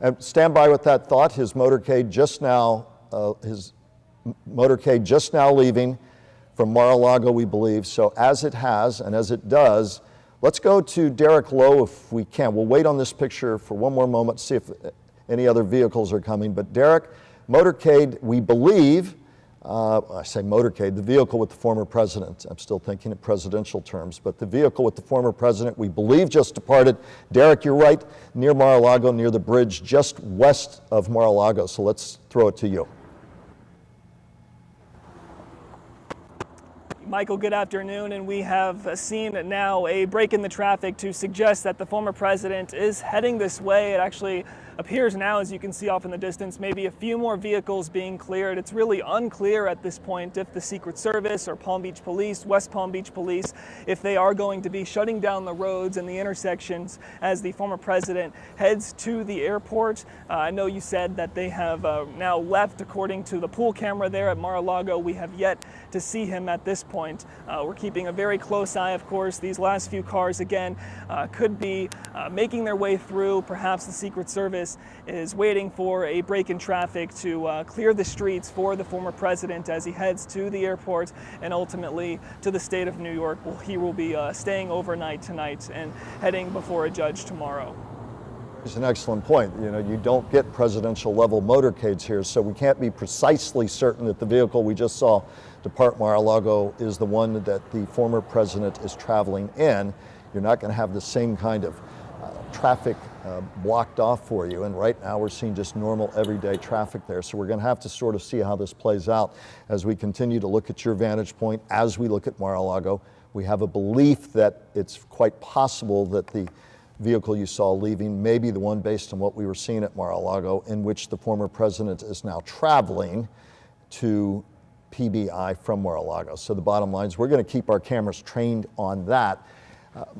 And stand by with that thought. His motorcade just now leaving from Mar-a-Lago, we believe. So as it has, and as it does, let's go to Derek Lowe if we can. We'll wait on this picture for one more moment, see if any other vehicles are coming. But Derek, motorcade, we believe, I say motorcade, the vehicle with the former president. I'm still thinking in presidential terms, but the vehicle with the former president, we believe, just departed. Derek, you're right, near Mar-a-Lago, near the bridge, just west of Mar-a-Lago. So let's throw it to you. Michael, good afternoon, and we have seen now a break in the traffic to suggest that the former president is heading this way. It actually appears now, as you can see off in the distance, maybe a few more vehicles being cleared. It's really unclear at this point if the Secret Service or Palm Beach Police, West Palm Beach Police, if they are going to be shutting down the roads and the intersections as the former president heads to the airport. I know you said that they have now left, according to the pool camera there at Mar-a-Lago. We have yet to see him at this point. We're keeping a very close eye, of course. These last few cars, again, could be making their way through. Perhaps the Secret Service is waiting for a break in traffic to clear the streets for the former president as he heads to the airport and ultimately to the state of New York. Well, he will be staying overnight tonight and heading before a judge tomorrow. It's an excellent point. You know, you don't get presidential level motorcades here, so we can't be precisely certain that the vehicle we just saw depart Mar-a-Lago is the one that the former president is traveling in. You're not going to have the same kind of traffic blocked off for you, and right now we're seeing just normal everyday traffic there. So we're going to have to sort of see how this plays out as we continue to look at your vantage point. As we look at Mar-a-Lago, we have a belief that it's quite possible that the vehicle you saw leaving may be the one based on what we were seeing at Mar-a-Lago, in which the former president is now traveling to PBI from Mar-a-Lago. So the bottom line is we're going to keep our cameras trained on that.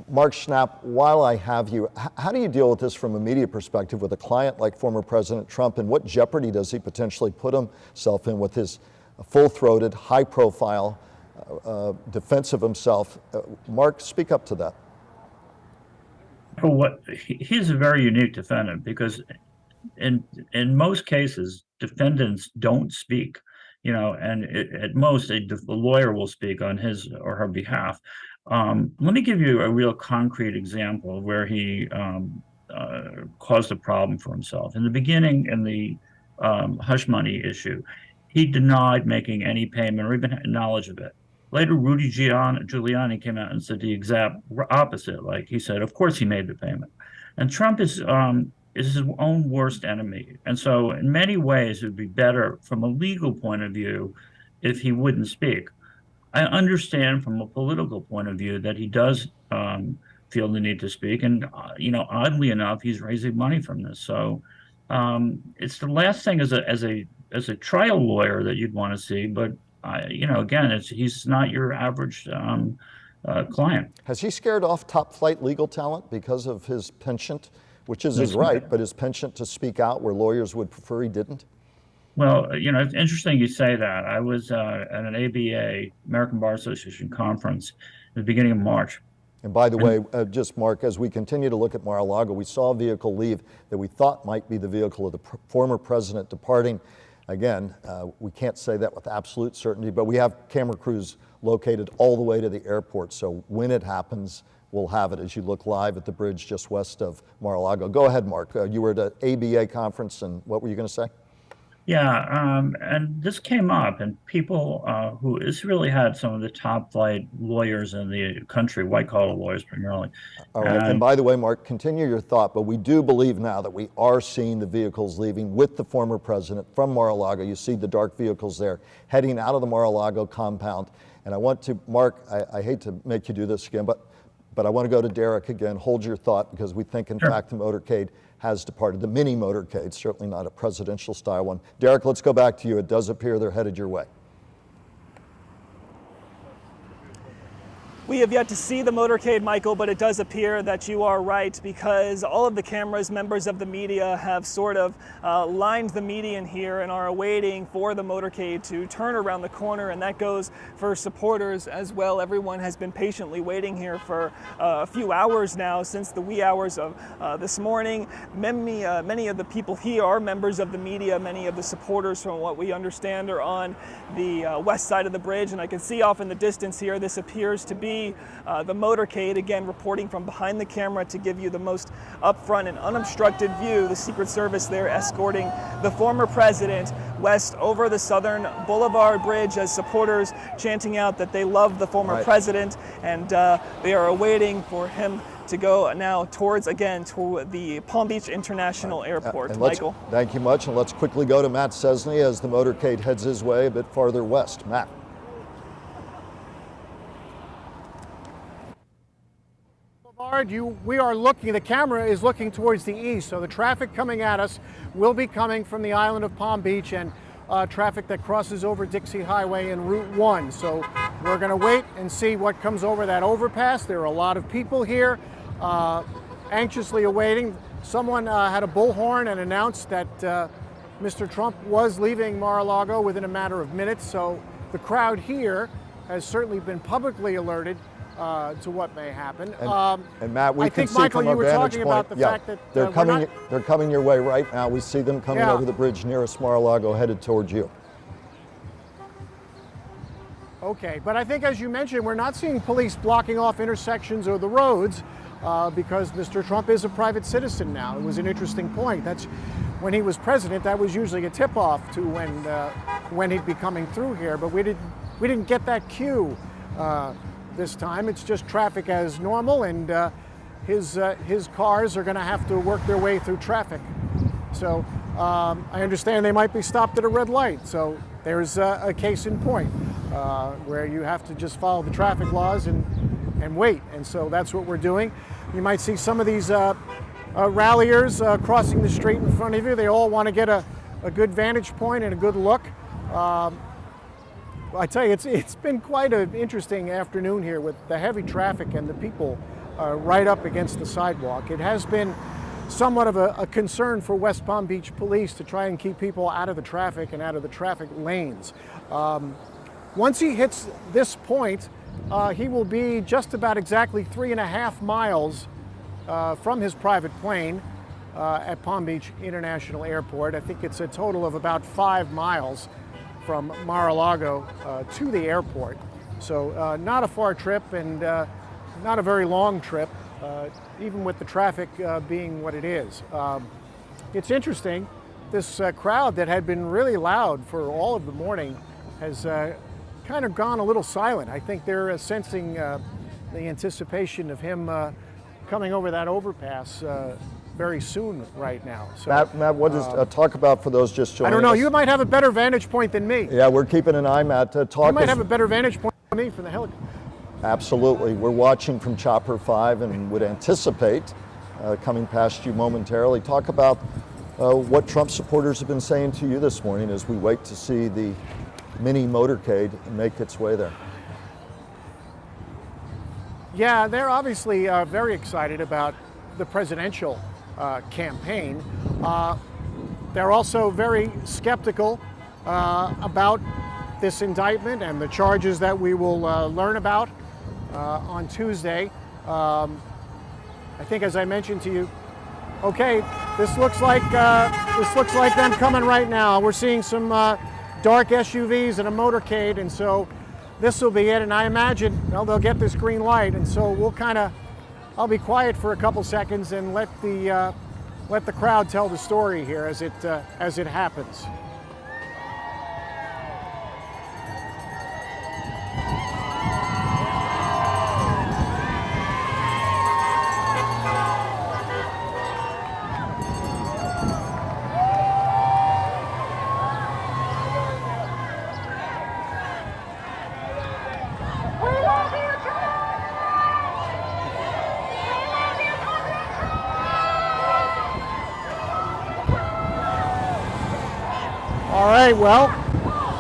Mark Schnapp, while I have you, how do you deal with this from a media perspective with a client like former President Trump, and what jeopardy does he potentially put himself in with his full-throated, high-profile defense of himself? Mark, speak up to that. He's a very unique defendant because in most cases, defendants don't speak, you know, and at most a lawyer will speak on his or her behalf. Let me give you a real concrete example where he caused a problem for himself. In the beginning, in the hush money issue, he denied making any payment or even had knowledge of it. Later, Rudy Giuliani came out and said the exact opposite. Like he said, of course he made the payment. And Trump is his own worst enemy. And so in many ways, it would be better from a legal point of view if he wouldn't speak. I understand from a political point of view that he does feel the need to speak. And, you know, oddly enough, he's raising money from this. So it's the last thing as a trial lawyer that you'd want to see. But, you know, again, he's not your average client. Has he scared off top flight legal talent because of his penchant, which is his right, but his penchant to speak out where lawyers would prefer he didn't? Well, you know, it's interesting you say that. I was at an ABA, American Bar Association conference at the beginning of March. And by the way, just Mark, as we continue to look at Mar-a-Lago, we saw a vehicle leave that we thought might be the vehicle of the former president departing. Again, we can't say that with absolute certainty, but we have camera crews located all the way to the airport. So when it happens, we'll have it as you look live at the bridge just west of Mar-a-Lago. Go ahead, Mark. You were at an ABA conference, and what were you going to say? Yeah, and this came up, and people this really had some of the top flight lawyers in the country, white collar lawyers primarily. All right, and by the way, Mark, continue your thought, but we do believe now that we are seeing the vehicles leaving with the former president from Mar-a-Lago. You see the dark vehicles there heading out of the Mar-a-Lago compound. And I want to, Mark, I hate to make you do this again, but I want to go to Derek again. Hold your thought, because we think, in fact, the motorcade has departed. The mini motorcade, certainly not a presidential style one. Derek, let's go back to you. It does appear they're headed your way. We have yet to see the motorcade, Michael, but it does appear that you are right, because all of the cameras, members of the media, have sort of lined the median here and are awaiting for the motorcade to turn around the corner, and that goes for supporters as well. Everyone has been patiently waiting here for a few hours now, since the wee hours of this morning. Many of the people here are members of the media. Many of the supporters, from what we understand, are on the west side of the bridge, and I can see off in the distance here, this appears to be the motorcade, again reporting from behind the camera to give you the most upfront and unobstructed view. The Secret Service there escorting the former president west over the Southern Boulevard Bridge, as supporters chanting out that they love the former president, and they are awaiting for him to go now towards, again, to the Palm Beach International Airport. Michael. Thank you much, and let's quickly go to Matt Cesney as the motorcade heads his way a bit farther west. Matt. We are looking, the camera is looking towards the east, so the traffic coming at us will be coming from the island of Palm Beach, and traffic that crosses over Dixie Highway and Route 1. So we're going to wait and see what comes over that overpass. There are a lot of people here anxiously awaiting. Someone had a bullhorn and announced that Mr. Trump was leaving Mar-a-Lago within a matter of minutes, so the crowd here has certainly been publicly alerted to what may happen. And Matt, we I can think, see Michael, from you our were vantage talking point, about the fact that they're coming your way right now. We see them coming over the bridge nearest Mar-a-Lago, headed towards you. Okay, but I think, as you mentioned, we're not seeing police blocking off intersections or the roads because Mr. Trump is a private citizen now. It was an interesting point. That's when he was president. That was usually a tip-off to when he'd be coming through here, but we didn't get that cue this time. It's just traffic as normal, and his cars are going to have to work their way through traffic. So I understand they might be stopped at a red light. So there's a case in point where you have to just follow the traffic laws and wait. And so that's what we're doing. You might see some of these ralliers crossing the street in front of you. They all want to get a good vantage point and a good look. I tell you, it's been quite an interesting afternoon here with the heavy traffic and the people right up against the sidewalk. It has been somewhat of a concern for West Palm Beach police to try and keep people out of the traffic and out of the traffic lanes. Once he hits this point, he will be just about exactly 3.5 miles from his private plane at Palm Beach International Airport. I think it's a total of about 5 miles from Mar-a-Lago to the airport. So not a far trip, and not a very long trip, even with the traffic being what it is. It's interesting, this crowd that had been really loud for all of the morning has kind of gone a little silent. I think they're sensing the anticipation of him coming over that overpass very soon right now. So, Matt, what is talk about for those just joining us? I don't know. You might have a better vantage point than me. Yeah, we're keeping an eye, Matt. You might have a better vantage point than me from the helicopter. Absolutely. We're watching from Chopper 5 and would anticipate coming past you momentarily. Talk about what Trump supporters have been saying to you this morning as we wait to see the mini motorcade make its way there. Yeah, they're obviously very excited about the presidential campaign. They're also very skeptical about this indictment and the charges that we will learn about on Tuesday. I think, as I mentioned to you, okay, this looks like them coming right now. We're seeing some dark SUVs and a motorcade, and so this will be it. And I imagine, well, they'll get this green light, and so we'll I'll be quiet for a couple seconds and let the crowd tell the story here as it happens. All right, well,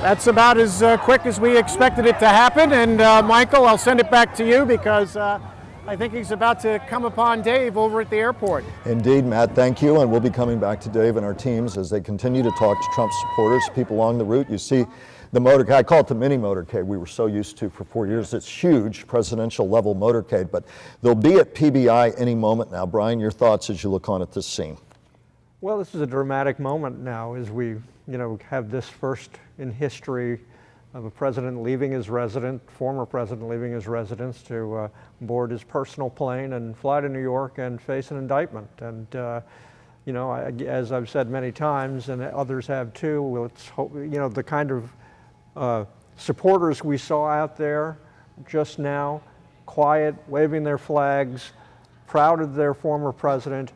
That's about as quick as we expected it to happen. And Michael, I'll send it back to you because I think he's about to come upon Dave over at the airport. Indeed, Matt, thank you. And we'll be coming back to Dave and our teams as they continue to talk to Trump supporters, people along the route. You see the motorcade, I call it the mini motorcade we were so used to for 4 years. It's huge, presidential level motorcade, but they'll be at PBI any moment now. Brian, your thoughts as you look on at this scene? Well, this is a dramatic moment now as we, have this first in history of a president leaving his residence, former president leaving his residence to board his personal plane and fly to New York and face an indictment. And, as I've said many times, and others have too, let's hope, the kind of supporters we saw out there just now, quiet, waving their flags, proud of their former president,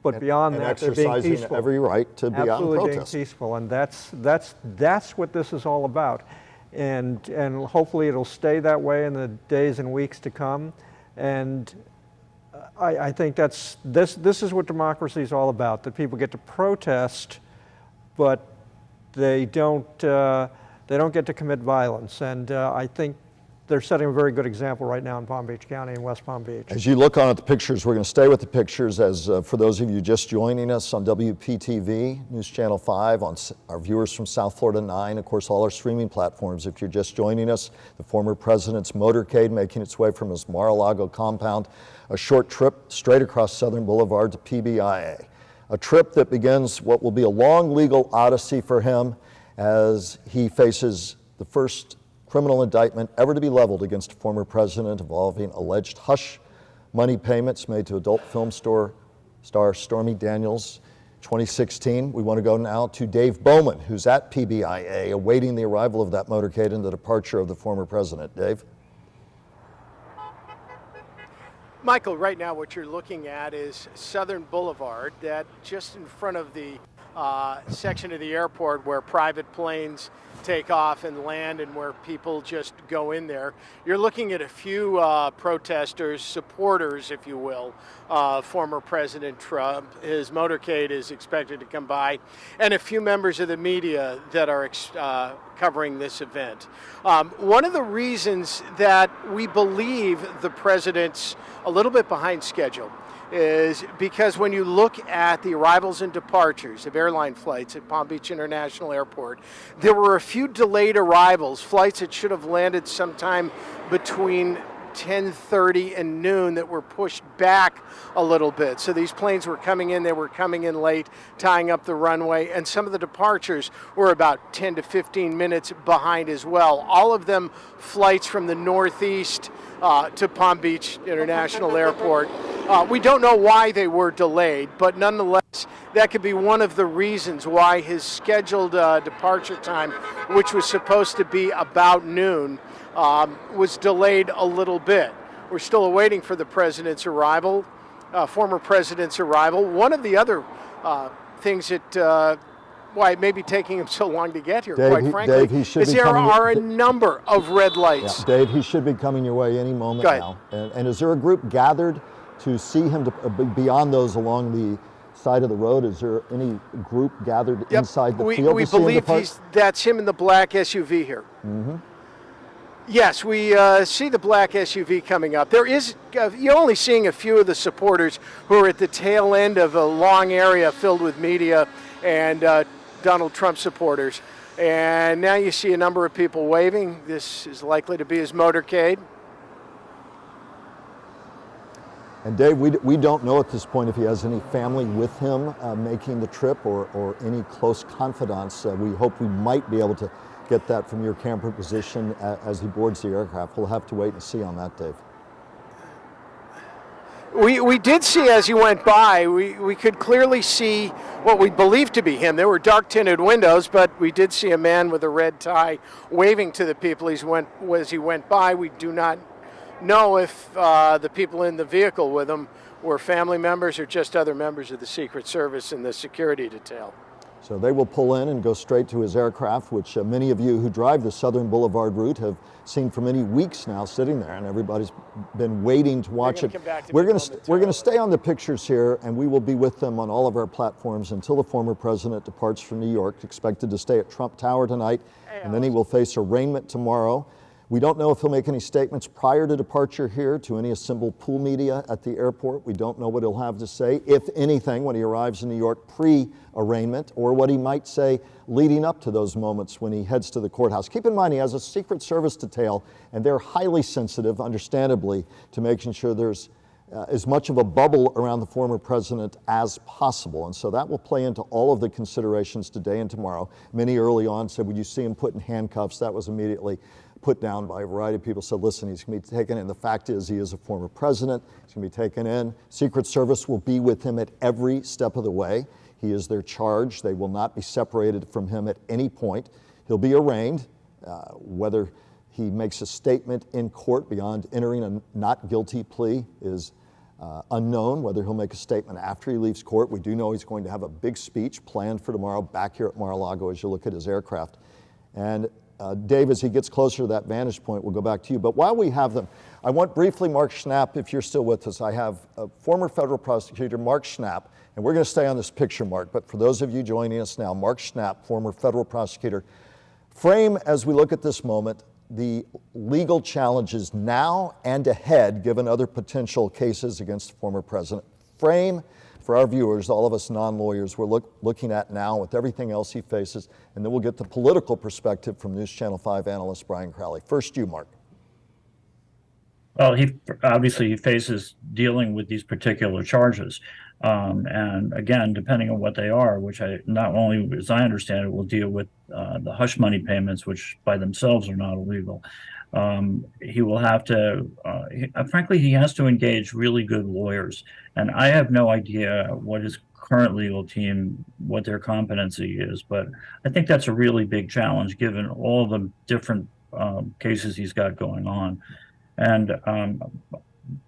but beyond that, they're being exercising peaceful. every right to be out and Absolutely protest. being peaceful, and that's what this is all about. And hopefully it'll stay that way in the days and weeks to come. And I think this is what democracy is all about, that people get to protest, but they don't get to commit violence. And I think they're setting a very good example right now in Palm Beach County and West Palm Beach. As you look on at the pictures, we're going to stay with the pictures as for those of you just joining us on WPTV, News Channel 5, on our viewers from South Florida 9, of course, all our streaming platforms. If you're just joining us, the former president's motorcade making its way from his Mar-a-Lago compound, a short trip straight across Southern Boulevard to PBIA. A trip that begins what will be a long legal odyssey for him as he faces the first criminal indictment ever to be leveled against a former president involving alleged hush money payments made to adult film star Stormy Daniels, 2016. We want to go now to Dave Bowman, who's at PBIA, awaiting the arrival of that motorcade and the departure of the former president. Dave? Michael, right now what you're looking at is Southern Boulevard, that just in front of the section of the airport where private planes take off and land and where people just go in there. You're looking at a few protesters, supporters, if you will, former President Trump. His motorcade is expected to come by, and a few members of the media that are covering this event. One of the reasons that we believe the president's a little bit behind schedule is because when you look at the arrivals and departures of airline flights at Palm Beach International Airport, there were a few delayed arrivals, flights that should have landed sometime between 10:30 and noon that were pushed back a little bit. So these planes were coming in, they were coming in late, tying up the runway, and some of the departures were about 10 to 15 minutes behind as well. All of them flights from the Northeast to Palm Beach International Airport. We don't know why they were delayed, but nonetheless, that could be one of the reasons why his scheduled departure time, which was supposed to be about noon, was delayed a little bit. We're still awaiting for the president's arrival, former president's arrival. One of the other things that why it may be taking him so long to get here, Dave, quite frankly, is there are a number of red lights. Yeah, Dave, he should be coming your way any moment now. And is there a group gathered to see him beyond those along the side of the road? Is there any group gathered inside the field? We believe that's him in the black SUV here. Mm-hmm. Yes, we see the black SUV coming up. There is, you're only seeing a few of the supporters who are at the tail end of a long area filled with media and Donald Trump supporters. And now you see a number of people waving. This is likely to be his motorcade. And Dave, we don't know at this point if he has any family with him making the trip or any close confidants. We hope we might be able to get that from your camera position as he boards the aircraft. We'll have to wait and see on that, Dave. We did see as he went by, we could clearly see what we believed to be him. There were dark tinted windows, but we did see a man with a red tie waving to the people as he went by. We do not know if the people in the vehicle with him were family members or just other members of the Secret Service and the security detail. So they will pull in and go straight to his aircraft, which many of you who drive the Southern Boulevard route have seen for many weeks now sitting there, and everybody's been waiting to watch it. We're going to stay on the pictures here, and we will be with them on all of our platforms until the former president departs from New York, expected to stay at Trump Tower tonight, and then he will face arraignment tomorrow. We don't know if he'll make any statements prior to departure here to any assembled pool media at the airport. We don't know what he'll have to say, if anything, when he arrives in New York pre-arraignment, or what he might say leading up to those moments when he heads to the courthouse. Keep in mind, he has a Secret Service detail, and they're highly sensitive, understandably, to making sure there's as much of a bubble around the former president as possible. And so that will play into all of the considerations today and tomorrow. Many early on said, would you see him put in handcuffs? That was immediately put down by a variety of people. Said, listen, he's going to be taken in. The fact is, he is a former president. He's going to be taken in. Secret Service will be with him at every step of the way. He is their charge. They will not be separated from him at any point. He'll be arraigned. Whether he makes a statement in court beyond entering a not guilty plea is unknown. Whether he'll make a statement after he leaves court. We do know he's going to have a big speech planned for tomorrow back here at Mar-a-Lago as you look at his aircraft. And Dave, as he gets closer to that vantage point, we'll go back to you. But while we have them, I want briefly Mark Schnapp, if you're still with us. I have former federal prosecutor Mark Schnapp, and we're going to stay on this picture, Mark. But for those of you joining us now, Mark Schnapp, former federal prosecutor, frame, as we look at this moment, the legal challenges now and ahead, given other potential cases against the former president. Frame for our viewers, all of us non-lawyers, we're looking at now with everything else he faces, and then we'll get the political perspective from News Channel 5 analyst Brian Crowley. First you, Mark. Well, he obviously faces dealing with these particular charges. And again, depending on what they are, which not only, as I understand it, will deal with the hush money payments, which by themselves are not illegal. He will have to, frankly, he has to engage really good lawyers. And I have no idea what his current legal team, what their competency is, but I think that's a really big challenge given all the different cases he's got going on. And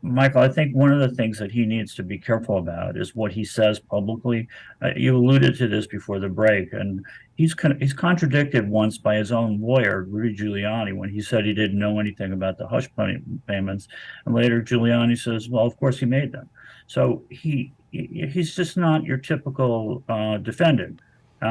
Michael, I think one of the things that he needs to be careful about is what he says publicly. You alluded to this before the break, and he's contradicted once by his own lawyer, Rudy Giuliani, when he said he didn't know anything about the hush money payments. And later Giuliani says, well, of course he made them. So he's just not your typical defendant. You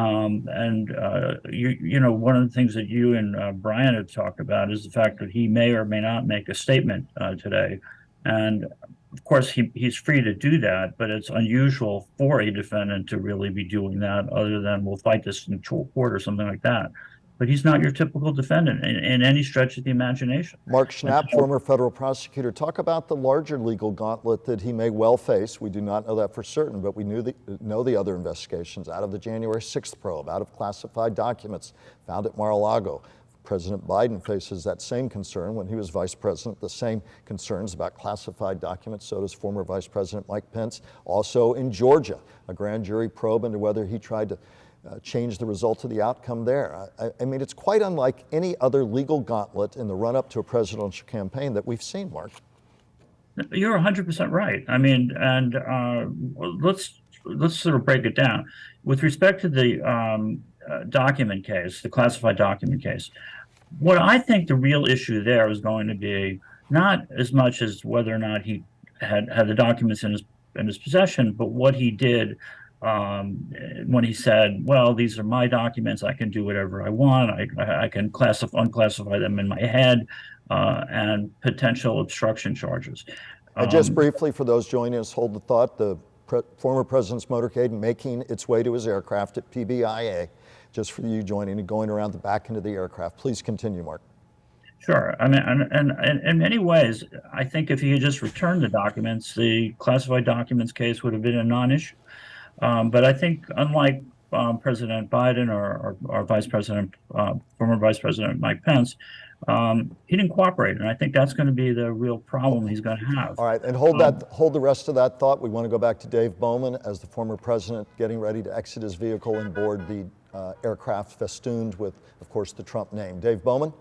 know, one of the things that you and Brian have talked about is the fact that he may or may not make a statement today. And of course, he's free to do that, but it's unusual for a defendant to really be doing that, other than we'll fight this in court or something like that. But he's not your typical defendant in any stretch of the imagination. Mark Schnapp, former federal prosecutor, talk about the larger legal gauntlet that he may well face. We do not know that for certain, but we know the other investigations out of the January 6th probe, out of classified documents found at Mar-a-Lago. President Biden faces that same concern when he was vice president, the same concerns about classified documents. So does former Vice President Mike Pence. Also in Georgia, a grand jury probe into whether he tried to change the result of the outcome there. I mean, it's quite unlike any other legal gauntlet in the run-up to a presidential campaign that we've seen, Mark. You're 100% right. I mean, and let's sort of break it down. With respect to the document case, the classified document case, what I think the real issue there is going to be not as much as whether or not he had the documents in his possession, but what he did when he said, well, these are my documents, I can do whatever I want, I can unclassify them in my head, and potential obstruction charges. Just briefly, for those joining us, hold the thought, the former president's motorcade making its way to his aircraft at PBIA, just for you joining and going around the back end of the aircraft. Please continue, Mark. Sure. I mean, and in many ways, I think if he had just returned the documents, the classified documents case would have been a non-issue. But I think unlike President Biden or former Vice President Mike Pence, he didn't cooperate. And I think that's going to be the real problem he's going to have. All right, and hold the rest of that thought. We want to go back to Dave Bowman as the former president getting ready to exit his vehicle and board the aircraft festooned with, of course, the Trump name. Dave Bowman?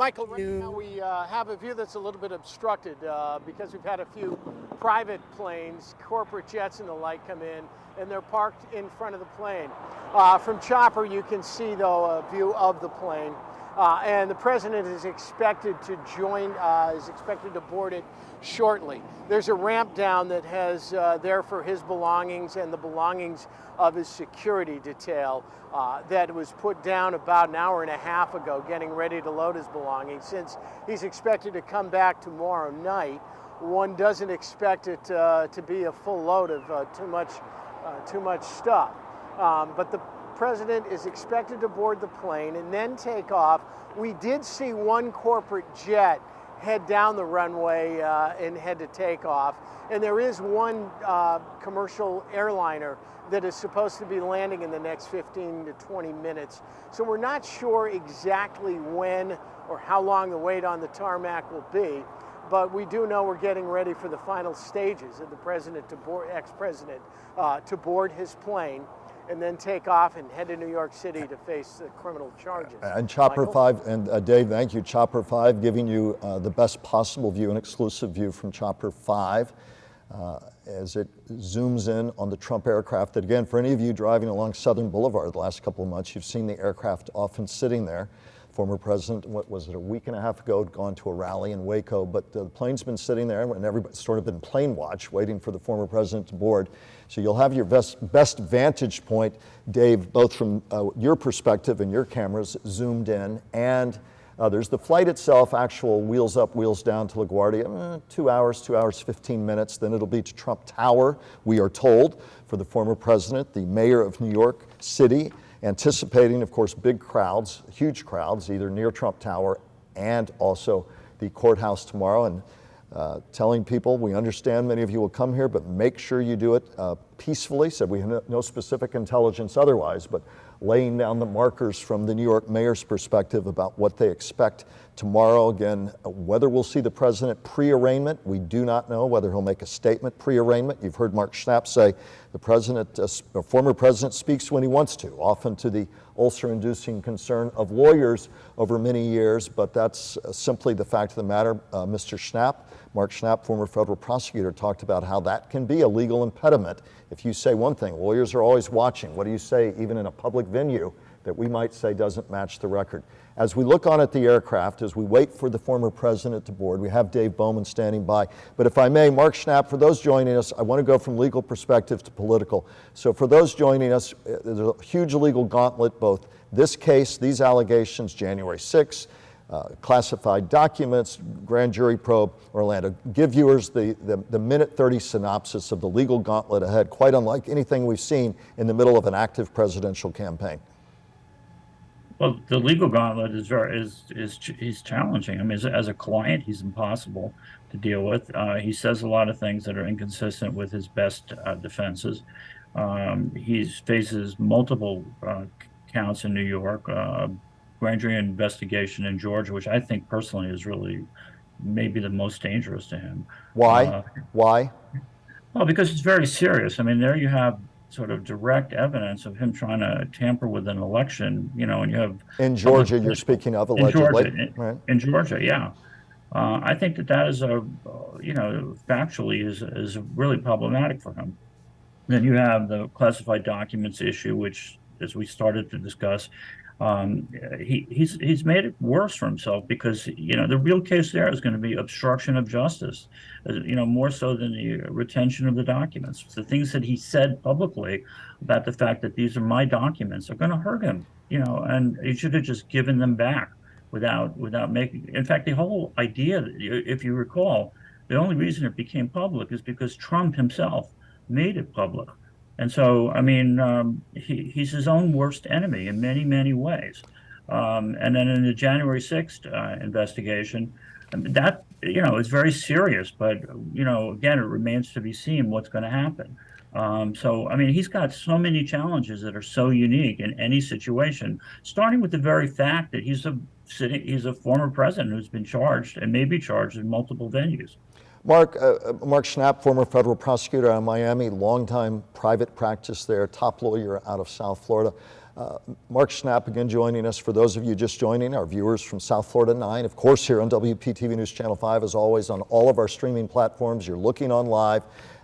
Michael, right now we have a view that's a little bit obstructed because we've had a few private planes, corporate jets and the like come in, and they're parked in front of the plane. From Chopper, you can see, though, a view of the plane. And the president is expected to board it shortly. There's a ramp down that has there for his belongings and the belongings of his security detail that was put down about an hour and a half ago, getting ready to load his belongings. Since he's expected to come back tomorrow night, one doesn't expect it to be a full load of too much stuff. But the president is expected to board the plane and then take off. We did see one corporate jet head down the runway and head to take off. And there is one commercial airliner that is supposed to be landing in the next 15 to 20 minutes. So we're not sure exactly when or how long the wait on the tarmac will be, but we do know we're getting ready for the final stages of the ex-president to board his plane and then take off and head to New York City to face the criminal charges. And Chopper Michael? 5, and Dave, thank you. Chopper 5 giving you the best possible view, an exclusive view from Chopper 5 as it zooms in on the Trump aircraft. That again, for any of you driving along Southern Boulevard the last couple of months, you've seen the aircraft often sitting there. Former president, what was it, a week and a half ago, had gone to a rally in Waco, but the plane's been sitting there and everybody's sort of been plane watch, waiting for the former president to board. So you'll have your best vantage point, Dave, both from your perspective and your cameras zoomed in, and there's the flight itself, actual wheels up, wheels down to LaGuardia, 2 hours, 15 minutes. Then it'll be to Trump Tower, we are told, for the former president, the mayor of New York City, anticipating, of course, big crowds, huge crowds, either near Trump Tower and also the courthouse tomorrow. And telling people, we understand many of you will come here, but make sure you do it peacefully. Said we have no specific intelligence otherwise, but laying down the markers from the New York mayor's perspective about what they expect tomorrow. Again, whether we'll see the president pre-arraignment, we do not know. Whether he'll make a statement pre-arraignment. You've heard Mark Schnapp say the president, former president, speaks when he wants to, often to the ulcer-inducing concern of lawyers over many years, but that's simply the fact of the matter. Mr. Schnapp, Mark Schnapp, former federal prosecutor, talked about how that can be a legal impediment. If you say one thing, lawyers are always watching. What do you say even in a public venue that we might say doesn't match the record? As we look on at the aircraft, as we wait for the former president to board, we have Dave Bowman standing by. But if I may, Mark Schnapp, for those joining us, I want to go from legal perspective to political. So for those joining us, there's a huge legal gauntlet, both this case, these allegations, January 6th, classified documents, grand jury probe, Orlando. Give viewers the minute 30 synopsis of the legal gauntlet ahead, quite unlike anything we've seen in the middle of an active presidential campaign. Well, the legal gauntlet is challenging. I mean, as a client, he's impossible to deal with. He says a lot of things that are inconsistent with his best defenses. He faces multiple counts in New York, grand jury investigation in Georgia, which I think personally is really maybe the most dangerous to him. Why? Why? Well, because it's very serious. I mean, there you have sort of direct evidence of him trying to tamper with an election, you know, and you have... In Georgia, you're speaking of, allegedly. In Georgia, yeah. I think that is factually is really problematic for him. Then you have the classified documents issue, which, as we started to discuss, he's made it worse for himself because, you know, the real case there is going to be obstruction of justice, you know, more so than the retention of the documents. The things that he said publicly about the fact that these are my documents are going to hurt him, you know, and he should have just given them back without making. In fact, the whole idea, if you recall, the only reason it became public is because Trump himself made it public. And so, I mean, he's his own worst enemy in many, many ways. And then in the January 6th investigation, that, you know, is very serious. But, you know, again, it remains to be seen what's going to happen. So, I mean, he's got so many challenges that are so unique in any situation, starting with the very fact that he's a former president who's been charged and may be charged in multiple venues. Mark Schnapp, former federal prosecutor out of Miami, longtime private practice there, top lawyer out of South Florida. Mark Schnapp again joining us. For those of you just joining, our viewers from South Florida 9, of course here on WPTV News Channel 5, as always on all of our streaming platforms. You're looking on live,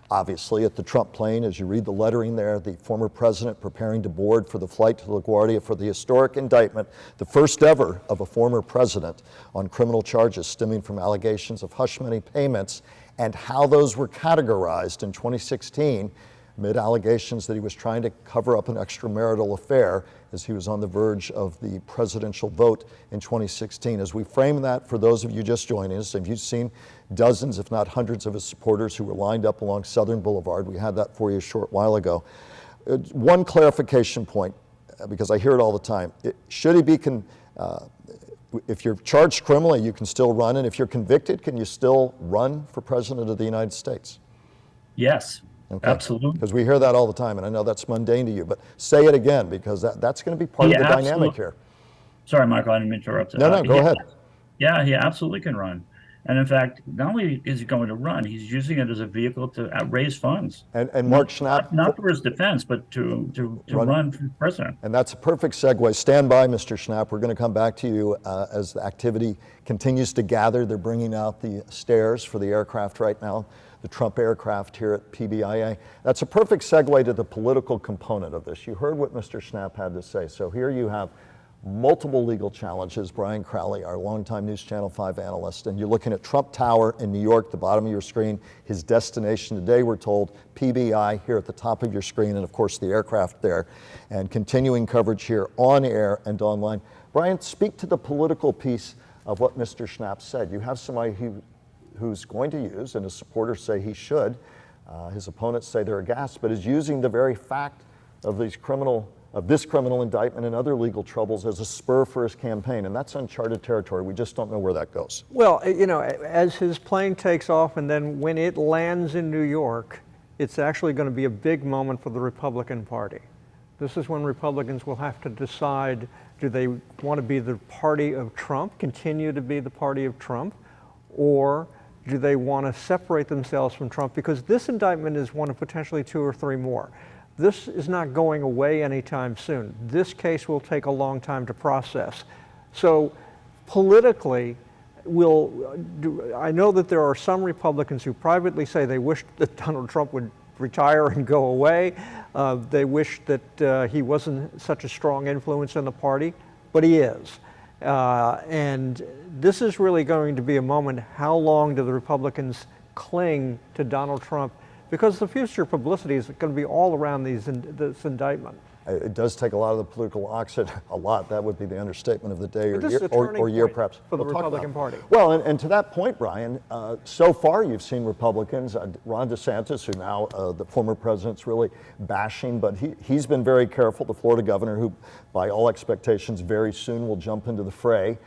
obviously at the Trump plane as you read the lettering there, the former president preparing to board for the flight to LaGuardia for the historic indictment, the first ever of a former president on criminal charges stemming from allegations of hush money payments and how those were categorized in 2016 amid allegations that he was trying to cover up an extramarital affair as he was on the verge of the presidential vote in 2016. As we frame that for those of you just joining us, if you've seen dozens, if not hundreds of his supporters who were lined up along Southern Boulevard, we had that for you a short while ago. One clarification point, because I hear it all the time. Should he be, if you're charged criminally, you can still run, and if you're convicted, can you still run for president of the United States? Yes. Okay. Absolutely. Because we hear that all the time, and I know that's mundane to you, but say it again, because that's going to be part of the dynamic here. Sorry, Michael, I didn't interrupt. No, go ahead. Yeah, he absolutely can run. And in fact, not only is he going to run, he's using it as a vehicle to raise funds. And Mark Schnapp, not for his defense, but to run for president. And that's a perfect segue. Stand by, Mr. Schnapp. We're going to come back to you as the activity continues to gather. They're bringing out the stairs for the aircraft right now, the Trump aircraft here at PBIA. That's a perfect segue to the political component of this. You heard what Mr. Schnapp had to say. So here you have multiple legal challenges. Brian Crowley, our longtime News Channel 5 analyst, and you're looking at Trump Tower in New York, the bottom of your screen. His destination today, we're told, PBI here at the top of your screen, and of course the aircraft there, and continuing coverage here on air and online. Brian, speak to the political piece of what Mr. Schnapp said. You have somebody who's going to use, and his supporters say he should, his opponents say they're aghast, but is using the very fact of this criminal indictment and other legal troubles as a spur for his campaign, and that's uncharted territory. We just don't know where that goes. Well, you know, as his plane takes off and then when it lands in New York, it's actually going to be a big moment for the Republican Party. This is when Republicans will have to decide, do they want to be the party of Trump, continue to be the party of Trump, or do they want to separate themselves from Trump? Because this indictment is one of potentially 2 or 3 more. This is not going away anytime soon. This case will take a long time to process. So politically, I know that there are some Republicans who privately say they wish that Donald Trump would retire and go away. They wish that he wasn't such a strong influence in the party, but he is. And this is really going to be a moment, how long do the Republicans cling to Donald Trump? Because the future publicity is going to be all around this indictment. It does take a lot of the political oxygen, a lot, that would be the understatement of the day or year perhaps. For the Republican Party. Well, and to that point, Brian, so far you've seen Republicans, Ron DeSantis, who now the former president's really bashing, but he's been very careful, the Florida governor, who by all expectations very soon will jump into the fray,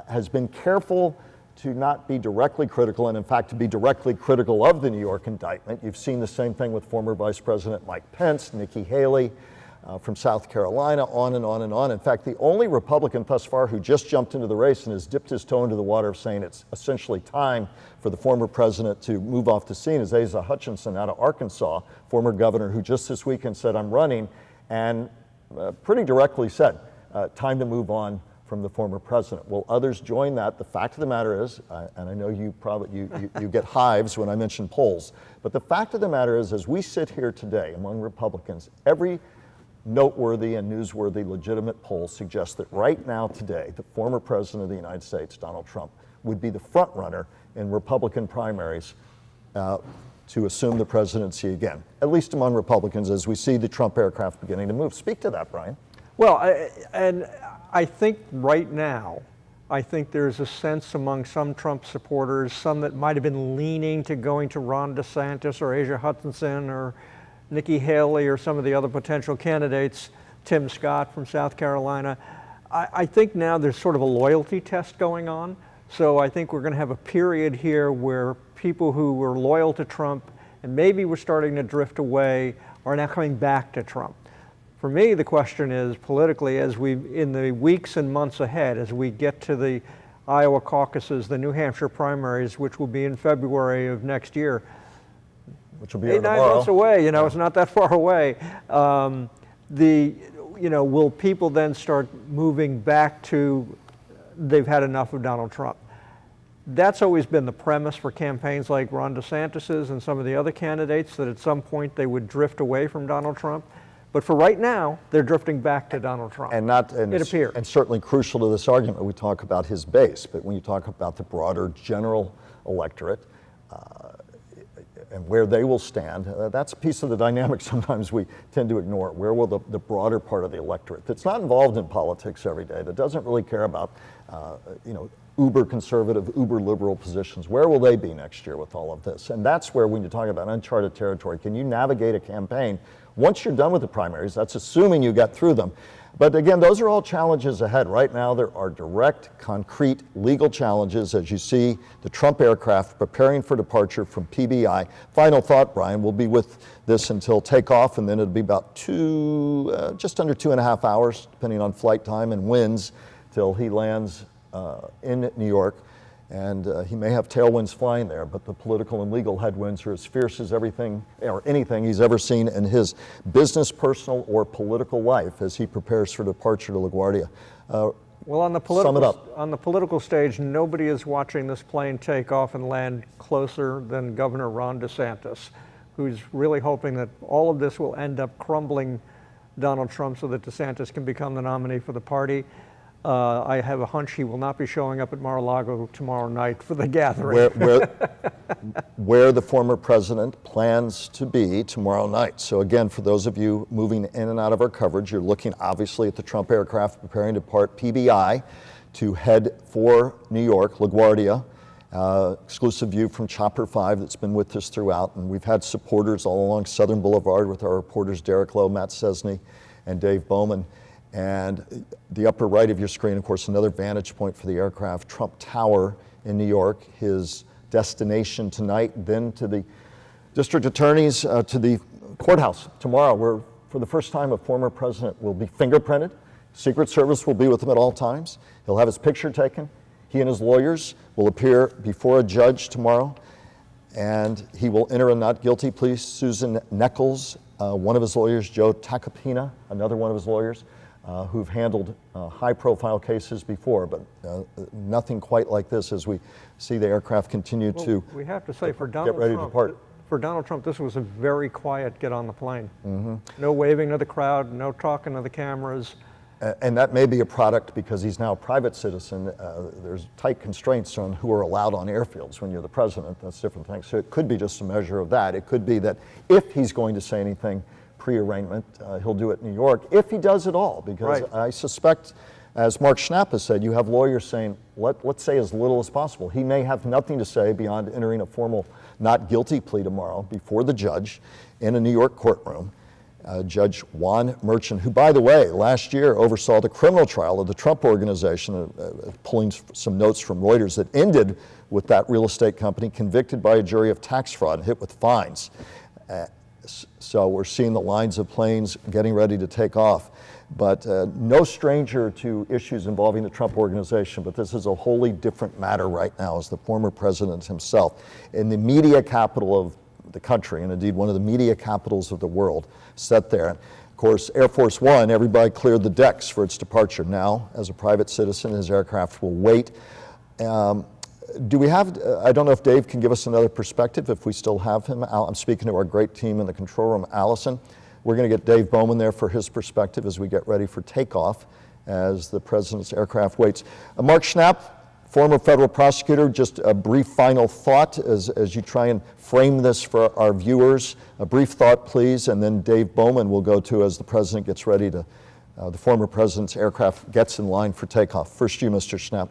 has been careful to not be directly critical, and in fact to be directly critical of the New York indictment. You've seen the same thing with former Vice President Mike Pence, Nikki Haley from South Carolina, on and on and on. In fact, the only Republican thus far who just jumped into the race and has dipped his toe into the water of saying it's essentially time for the former president to move off the scene is Asa Hutchinson out of Arkansas, former governor, who just this weekend said, I'm running, and pretty directly said, time to move on from the former president. Will others join that? The fact of the matter is, and I know you get hives when I mention polls, but the fact of the matter is, as we sit here today among Republicans, every noteworthy and newsworthy legitimate poll suggests that right now today, the former president of the United States, Donald Trump, would be the front runner in Republican primaries to assume the presidency again, at least among Republicans, as we see the Trump aircraft beginning to move. Speak to that, Brian. Well, I think right now, I think there's a sense among some Trump supporters, some that might have been leaning to going to Ron DeSantis or Asa Hutchinson or Nikki Haley or some of the other potential candidates, Tim Scott from South Carolina. I think now there's sort of a loyalty test going on. So I think we're going to have a period here where people who were loyal to Trump and maybe were starting to drift away are now coming back to Trump. For me, the question is politically, in the weeks and months ahead, as we get to the Iowa caucuses, the New Hampshire primaries, which will be in February of next year, which will be 8-9 months away, it's not that far away. you know, will people then start moving back to they've had enough of Donald Trump? That's always been the premise for campaigns like Ron DeSantis's and some of the other candidates, that at some point they would drift away from Donald Trump. But for right now, they're drifting back to Donald Trump. And it appears. And certainly crucial to this argument, we talk about his base, but when you talk about the broader general electorate and where they will stand, that's a piece of the dynamic sometimes we tend to ignore. Where will the broader part of the electorate that's not involved in politics every day, that doesn't really care about, uber conservative, uber liberal positions, where will they be next year with all of this? And that's where, when you talk about uncharted territory, can you navigate a campaign once you're done with the primaries? That's assuming you get through them. But again, those are all challenges ahead. Right now, there are direct, concrete legal challenges as you see the Trump aircraft preparing for departure from PBI. Final thought, Brian, we'll be with this until takeoff, and then it'll be about just under 2.5 hours, depending on flight time and winds, till he lands in New York. And he may have tailwinds flying there, but the political and legal headwinds are as fierce as everything or anything he's ever seen in his business, personal, or political life as he prepares for departure to LaGuardia. Well, on the political stage, nobody is watching this plane take off and land closer than Governor Ron DeSantis, who's really hoping that all of this will end up crumbling Donald Trump so that DeSantis can become the nominee for the party. I have a hunch he will not be showing up at Mar-a-Lago tomorrow night for the gathering. Where the former president plans to be tomorrow night. So again, for those of you moving in and out of our coverage, you're looking obviously at the Trump aircraft preparing to depart PBI to head for New York, LaGuardia. Exclusive view from Chopper 5 that's been with us throughout. And we've had supporters all along Southern Boulevard with our reporters Derek Lowe, Matt Cesny, and Dave Bowman. And the upper right of your screen, of course, another vantage point for the aircraft, Trump Tower in New York, his destination tonight, then to the district attorneys, to the courthouse tomorrow, where for the first time a former president will be fingerprinted. Secret Service will be with him at all times. He'll have his picture taken. He and his lawyers will appear before a judge tomorrow, and he will enter a not guilty plea. Susan Nichols, one of his lawyers, Joe Tacopina, another one of his lawyers, who've handled high-profile cases before, but nothing quite like this as we see the aircraft continue to we have to say, for get ready to depart. For Donald Trump, this was a very quiet get on the plane. Mm-hmm. No waving to the crowd, no talking to the cameras. And that may be a product because he's now a private citizen. There's tight constraints on who are allowed on airfields when you're the president. That's different things. So it could be just a measure of that. It could be that if he's going to say anything pre-arraignment, he'll do it in New York, if he does at all, because right. I suspect, as Mark Schnapp has said, you have lawyers saying, let's say as little as possible. He may have nothing to say beyond entering a formal not guilty plea tomorrow before the judge in a New York courtroom. Judge Juan Merchant, who, by the way, last year oversaw the criminal trial of the Trump Organization, pulling some notes from Reuters that ended with that real estate company convicted by a jury of tax fraud and hit with fines. So we're seeing the lines of planes getting ready to take off. But no stranger to issues involving the Trump Organization, but this is a wholly different matter right now as the former president himself, in the media capital of the country, and indeed one of the media capitals of the world, set there. Of course, Air Force One, everybody cleared the decks for its departure. Now, as a private citizen, his aircraft will wait. Do we have, I don't know if Dave can give us another perspective, if we still have him. I'm speaking to our great team in the control room, Allison. We're going to get Dave Bowman there for his perspective as we get ready for takeoff as the president's aircraft waits. Mark Schnapp, former federal prosecutor, just a brief final thought as you try and frame this for our viewers. A brief thought, please, and then Dave Bowman will go to as the president gets ready to, the former president's aircraft gets in line for takeoff. First you, Mr. Schnapp.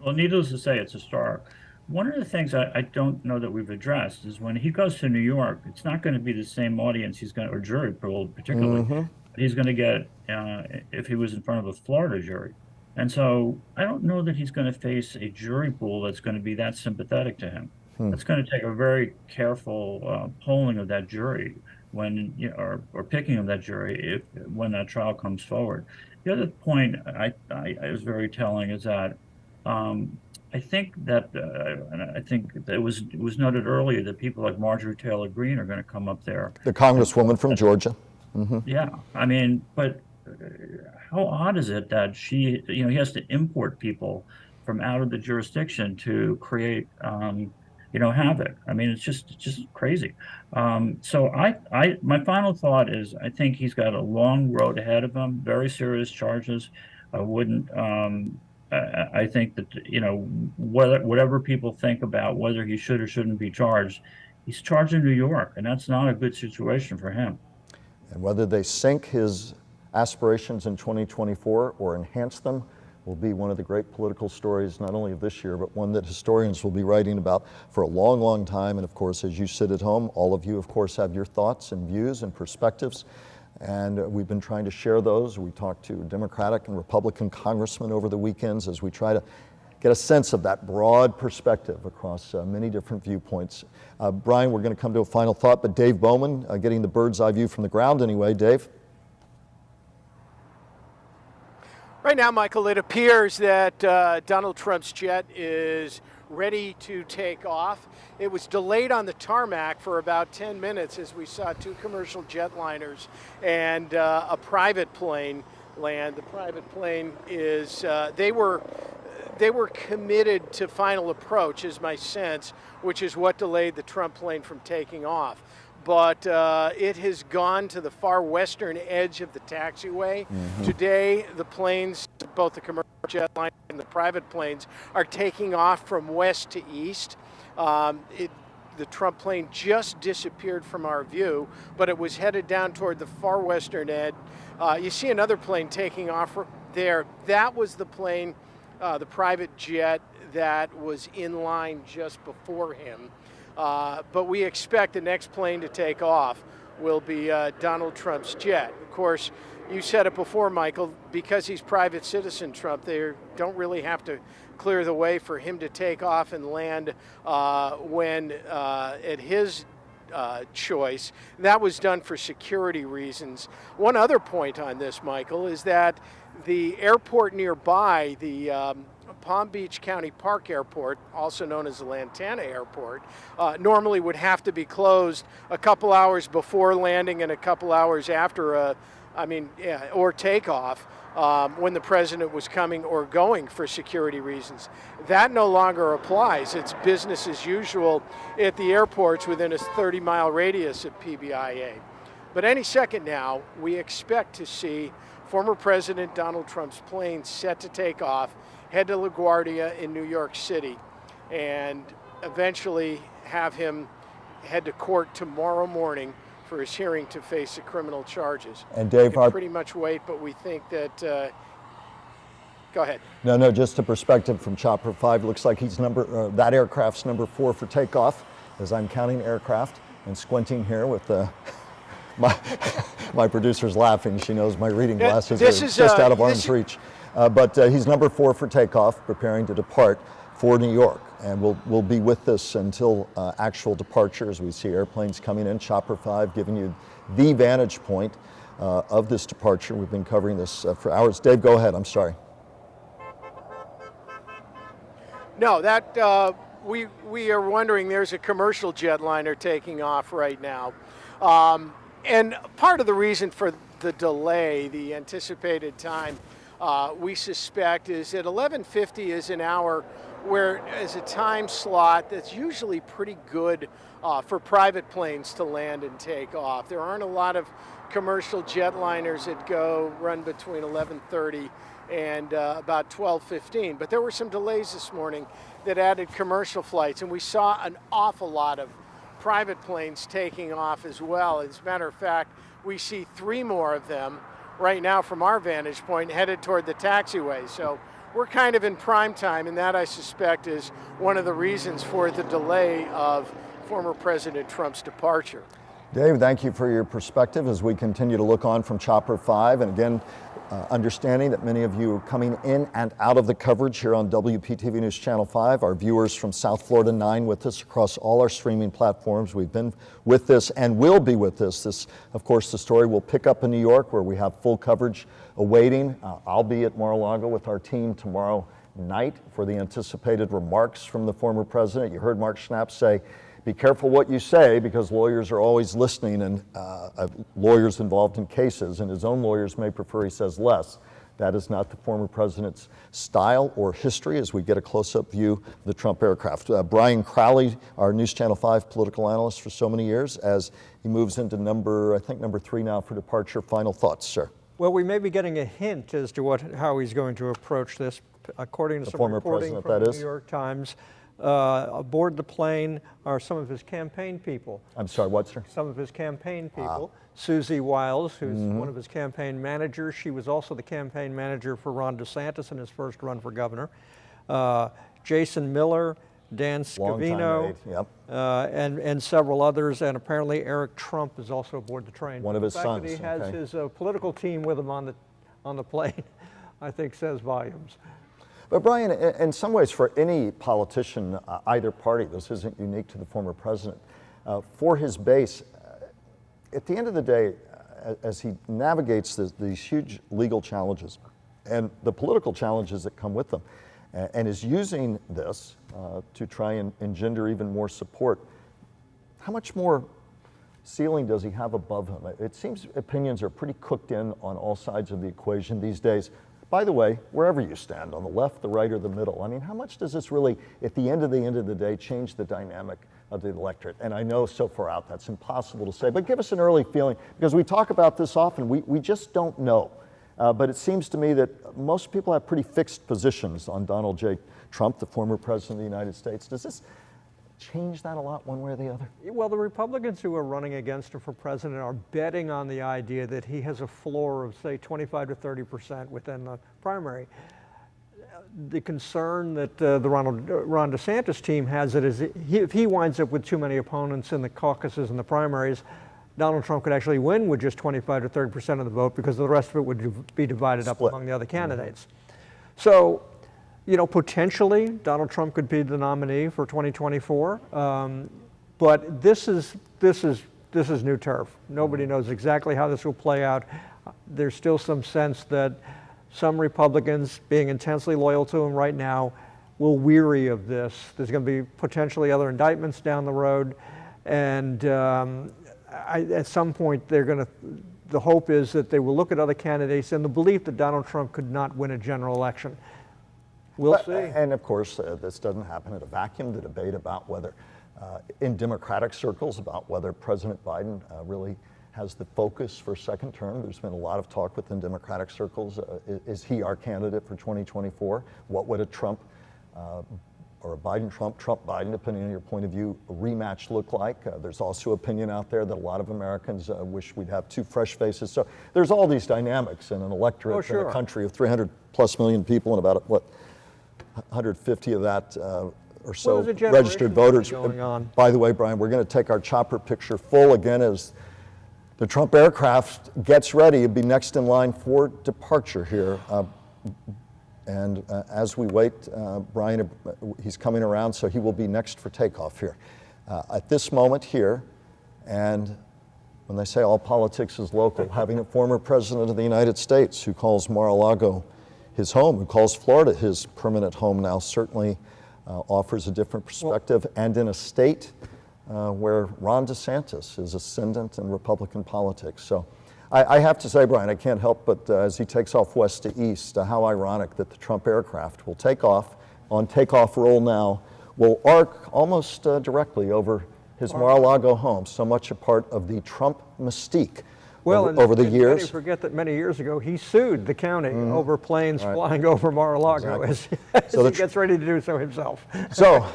Well, needless to say, it's a star. One of the things I don't know that we've addressed is when he goes to New York, it's not going to be the same audience he's going to, or jury pool particularly, he's going to get if he was in front of a Florida jury. And so I don't know that he's going to face a jury pool that's going to be that sympathetic to him. It's going to take a very careful polling of that jury when, or picking of that jury when that trial comes forward. The other point I was very telling is that I think that, and I think that it was noted earlier that people like Marjorie Taylor Greene are going to come up there. The congresswoman from Georgia. Yeah, I mean, but how odd is it that he has to import people from out of the jurisdiction to create, havoc. I mean, it's just crazy. So my final thought is, I think he's got a long road ahead of him, very serious charges. I wouldn't, I think that, whatever people think about whether he should or shouldn't be charged, he's charged in New York, and that's not a good situation for him. And whether they sink his aspirations in 2024 or enhance them will be one of the great political stories, not only of this year, but one that historians will be writing about for a long, long time. And of course, as you sit at home, all of you, of course, have your thoughts and views and perspectives. And we've been trying to share those. We talked to Democratic and Republican congressmen over the weekends as we try to get a sense of that broad perspective across many different viewpoints. Brian, we're going to come to a final thought, but Dave Bowman, getting the bird's eye view from the ground anyway. Dave? Right now, Michael, it appears that Donald Trump's jet is ready to take off. It was delayed on the tarmac for about 10 minutes as we saw two commercial jetliners and a private plane land. The private plane is, they were committed to final approach, is my sense, which is what delayed the Trump plane from taking off. But it has gone to the far western edge of the taxiway. Today, the planes, both the commercial jetliner and the private planes, are taking off from west to east. The Trump plane just disappeared from our view, but it was headed down toward the far western edge. You see another plane taking off there. That was the plane, the private jet that was in line just before him. But we expect the next plane to take off will be Donald Trump's jet. Of course, you said it before, Michael, because he's private citizen Trump, they don't really have to clear the way for him to take off and land when at his choice. That was done for security reasons. One other point on this, Michael, is that the airport nearby, the Palm Beach County Park Airport, also known as the Lantana Airport, normally would have to be closed a couple hours before landing and a couple hours after, or takeoff when the president was coming or going for security reasons. That no longer applies. It's business as usual at the airports within a 30-mile radius of PBIA. But any second now, we expect to see former President Donald Trump's plane set to take off, head to LaGuardia in New York City, and eventually have him head to court tomorrow morning for his hearing to face the criminal charges. And Dave, we can pretty much wait, but we think that, go ahead. No, just a perspective from Chopper 5. Looks like he's that aircraft's number 4 for takeoff, as I'm counting aircraft and squinting here with my producer's laughing. She knows my reading glasses are just out of arm's reach. But he's number 4 for takeoff, preparing to depart for New York. And we'll be with this until actual departure, as we see airplanes coming in. Chopper 5 giving you the vantage point of this departure. We've been covering this for hours. Dave, go ahead. I'm sorry. No, that we are wondering, there's a commercial jetliner taking off right now. And part of the reason for the delay, the anticipated time, we suspect is that 11:50 is an hour where is a time slot that's usually pretty good for private planes to land and take off. There aren't a lot of commercial jetliners that run between 11:30 and about 12:15, but there were some delays this morning that added commercial flights, and we saw an awful lot of private planes taking off as well. As a matter of fact, we see 3 more of them right now from our vantage point headed toward the taxiway. So we're kind of in prime time, and that, I suspect, is one of the reasons for the delay of former President Trump's departure. Dave, thank you for your perspective as we continue to look on from Chopper 5. And again, understanding that many of you are coming in and out of the coverage here on WPTV News Channel 5. Our viewers from South Florida 9 with us across all our streaming platforms. We've been with this and will be with this. This, of course, the story will pick up in New York, where we have full coverage awaiting. I'll be at Mar-a-Lago with our team tomorrow night for the anticipated remarks from the former president. You heard Mark Schnapp say be careful what you say, because lawyers are always listening, and lawyers involved in cases, and his own lawyers may prefer he says less. That is not the former president's style or history, as we get a close-up view of the Trump aircraft. Brian Crowley, our News Channel 5 political analyst for so many years, as he moves into number 3 now for departure. Final thoughts, sir? Well, we may be getting a hint as to how he's going to approach this. According to The some former reporting president, from that the is? New York Times, aboard the plane are some of his campaign people. I'm sorry, what, sir? Some of his campaign people. Susie Wiles, who's one of his campaign managers. She was also the campaign manager for Ron DeSantis in his first run for governor. Jason Miller, Dan Scavino, aide, yep. and several others, and apparently Eric Trump is also aboard the train. One of his the fact sons, that he has okay. his political team with him on the plane, I think says volumes. But Brian, in some ways, for any politician, either party, this isn't unique to the former president, for his base, at the end of the day, as he navigates these huge legal challenges and the political challenges that come with them, and is using this to try and engender even more support, how much more ceiling does he have above him? It seems opinions are pretty cooked in on all sides of the equation these days. By the way, wherever you stand, on the left, the right, or the middle, I mean, how much does this really, at the end of the day, change the dynamic of the electorate? And I know so far out that's impossible to say, but give us an early feeling, because we talk about this often, we just don't know. But it seems to me that most people have pretty fixed positions on Donald J. Trump, the former president of the United States. Does this change that a lot one way or the other? Well, the Republicans who are running against him for president are betting on the idea that he has a floor of, say, 25 to 30% within the primary. The concern that the Ron DeSantis team has is if he winds up with too many opponents in the caucuses and the primaries, Donald Trump could actually win with just 25 to 30% of the vote, because the rest of it would be divided up among the other candidates. So, you know, potentially Donald Trump could be the nominee for 2024, but this is new turf. Nobody knows exactly how this will play out. There's still some sense that some Republicans, being intensely loyal to him right now, will weary of this. There's going to be potentially other indictments down the road, and at some point the hope is that they will look at other candidates in the belief that Donald Trump could not win a general election. We'll see. And of course, this doesn't happen in a vacuum. The debate about whether, in Democratic circles, about whether President Biden really has the focus for second term. There's been a lot of talk within Democratic circles. Is he our candidate for 2024? What would a Trump or a Biden-Trump, Trump-Biden, depending on your point of view, rematch look like? There's also opinion out there that a lot of Americans wish we'd have two fresh faces. So there's all these dynamics in an electorate in a country of 300 plus million people, and about, 150 of that or so registered voters. Going on. By the way, Brian, we're going to take our chopper picture full again as the Trump aircraft gets ready. It'll be next in line for departure here. And as we wait, Brian, he's coming around, so he will be next for takeoff here. At this moment here, and when they say all politics is local, having a former president of the United States who calls Mar-a-Lago his home, who calls Florida his permanent home now, certainly offers a different perspective, and in a state where Ron DeSantis is ascendant in Republican politics. So I have to say, Brian, I can't help but as he takes off west to east, how ironic that the Trump aircraft will take off, on takeoff roll now, will arc almost directly over his Mar-a-Lago home, so much a part of the Trump mystique. Well, over the years. Many forget that many years ago he sued the county over planes flying over Mar-a-Lago as he gets ready to do so himself. So,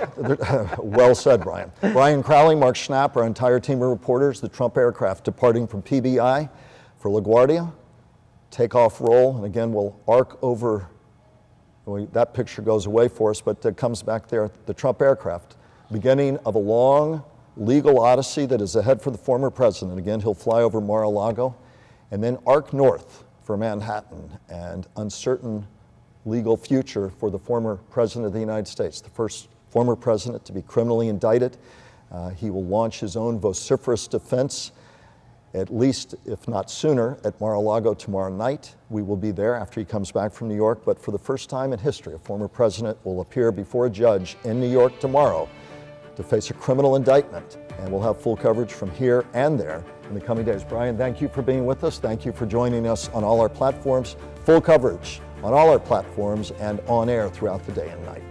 well said, Brian. Brian Crowley, Mark Schnapp, our entire team of reporters, the Trump aircraft departing from PBI for LaGuardia. Takeoff roll, and again, we'll arc over, that picture goes away for us, but it comes back there, the Trump aircraft. Beginning of a long legal odyssey that is ahead for the former president. Again, he'll fly over Mar-a-Lago and then arc north for Manhattan, and uncertain legal future for the former president of the United States, the first former president to be criminally indicted. He will launch his own vociferous defense, at least, if not sooner, at Mar-a-Lago tomorrow night. We will be there after he comes back from New York, but for the first time in history, a former president will appear before a judge in New York tomorrow to face a criminal indictment. And we'll have full coverage from here and there in the coming days. Brian, thank you for being with us. Thank you for joining us on all our platforms. Full coverage on all our platforms and on air throughout the day and night.